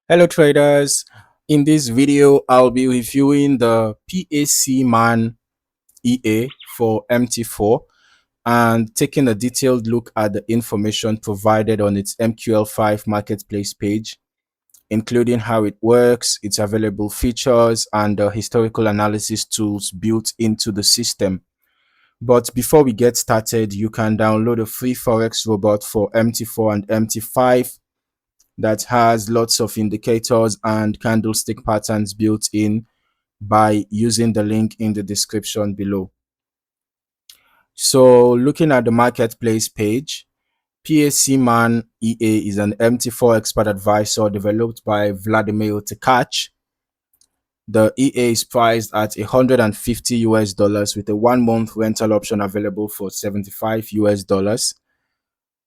Hello traders, in this video I'll be reviewing the PAC Man EA for MT4 and taking a detailed look at the information provided on its MQL5 Marketplace page, including how it works, its available features, and the historical analysis tools built into the system. But before we get started, you can download a free Forex robot for MT4 and MT5 that has lots of indicators and candlestick patterns built in by using the link in the description below. So looking at the marketplace page, PAC Man EA is an MT4 expert advisor developed by Vladimir Tkach. The EA is priced at $150 with a 1-month rental option available for $75.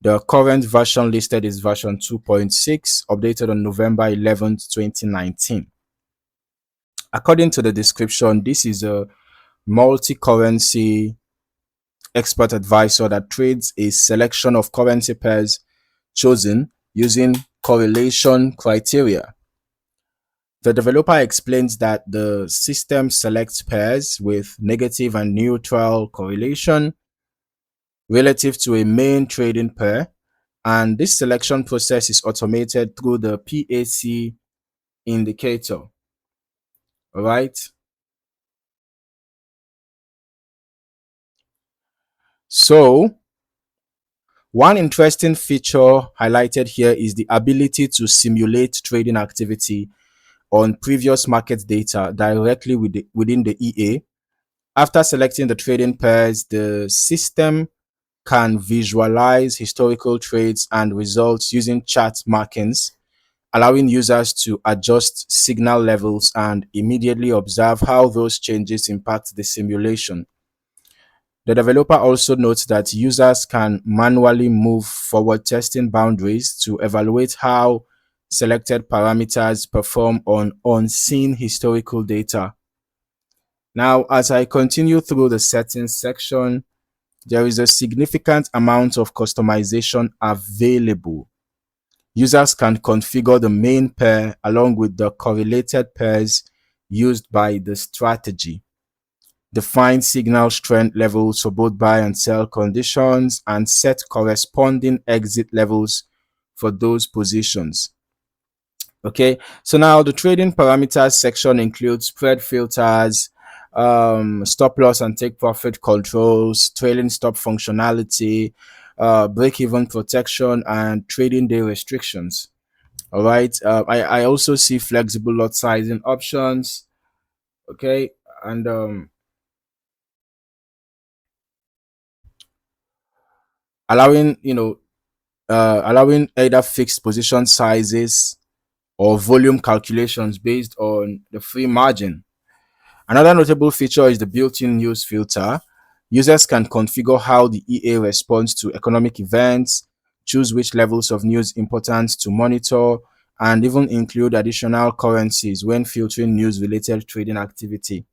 The current version listed is version 2.6, updated on November 11th, 2019. According to the description, this is a multi-currency expert advisor that trades a selection of currency pairs chosen using correlation criteria. The developer explains that the system selects pairs with negative and neutral correlation relative to a main trading pair, and this selection process is automated through the PAC indicator. All right. So one interesting feature highlighted here is the ability to simulate trading activity on previous market data directly within the EA. After selecting the trading pairs, the system can visualize historical trades and results using chart markings, allowing users to adjust signal levels and immediately observe how those changes impact the simulation. The developer also notes that users can manually move forward testing boundaries to evaluate how selected parameters perform on unseen historical data. Now, as I continue through the settings section, there is a significant amount of customization available. Users can configure the main pair along with the correlated pairs used by the strategy, define signal strength levels for both buy and sell conditions, and set corresponding exit levels for those positions. Okay, so now the trading parameters section includes spread filters, stop loss and take profit controls, trailing stop functionality, break-even protection, and trading day restrictions. All right, I also see flexible lot sizing options. Okay, and allowing allowing either fixed position sizes or volume calculations based on the free margin. Another notable feature is the built-in news filter. Users can configure how the EA responds to economic events, choose which levels of news important to monitor, and even include additional currencies when filtering news-related trading activity.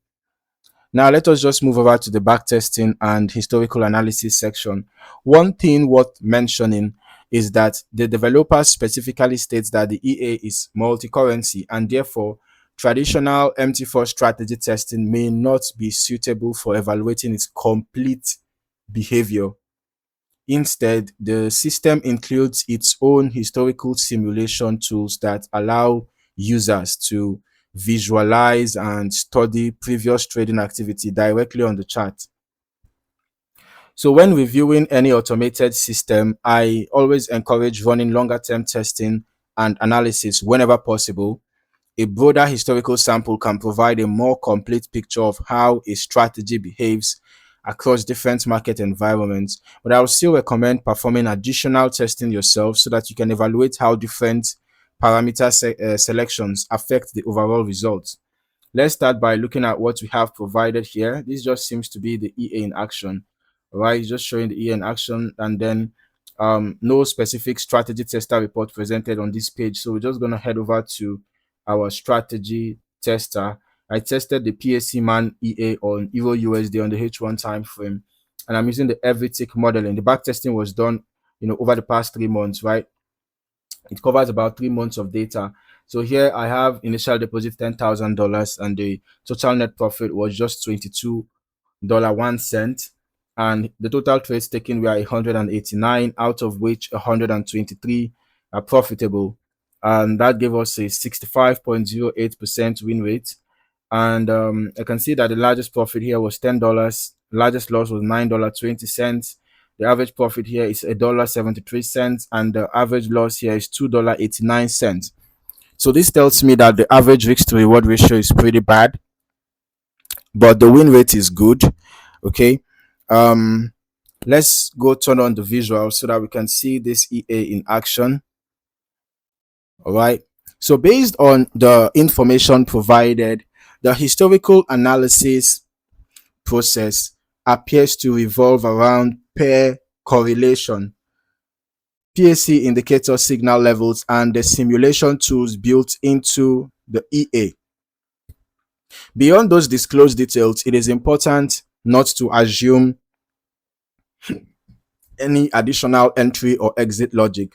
Now, let us just move over to the backtesting and historical analysis section. One thing worth mentioning is that the developer specifically states that the EA is multi-currency, and therefore traditional MT4 strategy testing may not be suitable for evaluating its complete behavior. Instead, the system includes its own historical simulation tools that allow users to visualize and study previous trading activity directly on the chart. So when reviewing any automated system, I always encourage running longer term testing and analysis whenever possible. A broader historical sample can provide a more complete picture of how a strategy behaves across different market environments, but I would still recommend performing additional testing yourself so that you can evaluate how different parameter selections affect the overall results. Let's start by looking at what we have provided here. This just seems to be the EA in action. All right, it's just showing the EA in action, and then no specific strategy tester report presented on this page. So we're just going to head over to our strategy tester. I tested the PAC Man EA on Euro USD on the H1 time frame, and I'm using the every tick modeling. The back testing was done, over the past 3 months, right? It covers about 3 months of data. So here I have initial deposit $10,000 and the total net profit was just $22.01, and the total trades taken were 189, out of which 123 are profitable, and that gave us a 65.08% win rate. And I can see that the largest profit here was $10, largest loss was $9.20. The average profit here is $1.73, and the average loss here is $2.89. So this tells me that the average risk to reward ratio is pretty bad, but the win rate is good. Okay. Um, let's go turn on the visual so that we can see this EA in action. All right. So based on the information provided, the historical analysis process appears to revolve around pair correlation, PAC indicator signal levels, and the simulation tools built into the EA. Beyond those disclosed details, it is important not to assume any additional entry or exit logic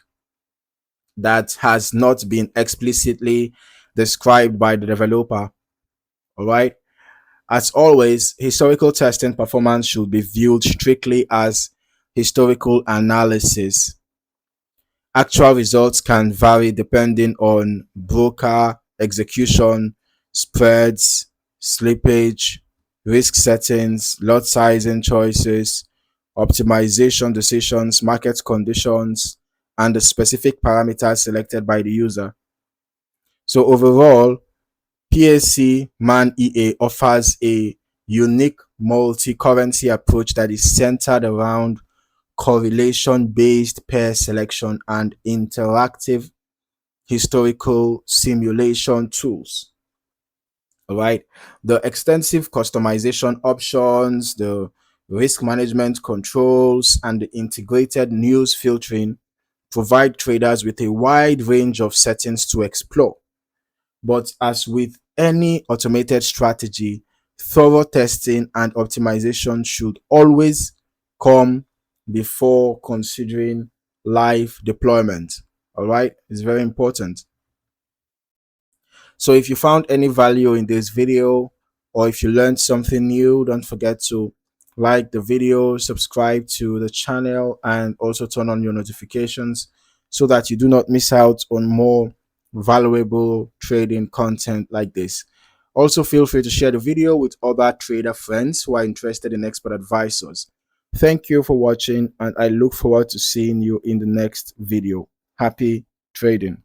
that has not been explicitly described by the developer. All right. As always, historical testing performance should be viewed strictly as historical analysis. Actual results can vary depending on broker execution, spreads, slippage, risk settings, lot sizing choices, optimization decisions, market conditions, and the specific parameters selected by the user. So overall, PAC Man EA offers a unique multi-currency approach that is centered around correlation-based pair selection and interactive historical simulation tools. All right. The extensive customization options, the risk management controls, and the integrated news filtering provide traders with a wide range of settings to explore. But as with any automated strategy, thorough testing and optimization should always come before considering live deployment. All right, it's very important. So if you found any value in this video, or if you learned something new, don't forget to like the video, subscribe to the channel, and also turn on your notifications so that you do not miss out on more valuable trading content like this. Also, feel free to share the video with other trader friends who are interested in expert advisors. Thank you for watching, and I look forward to seeing you in the next video. Happy trading.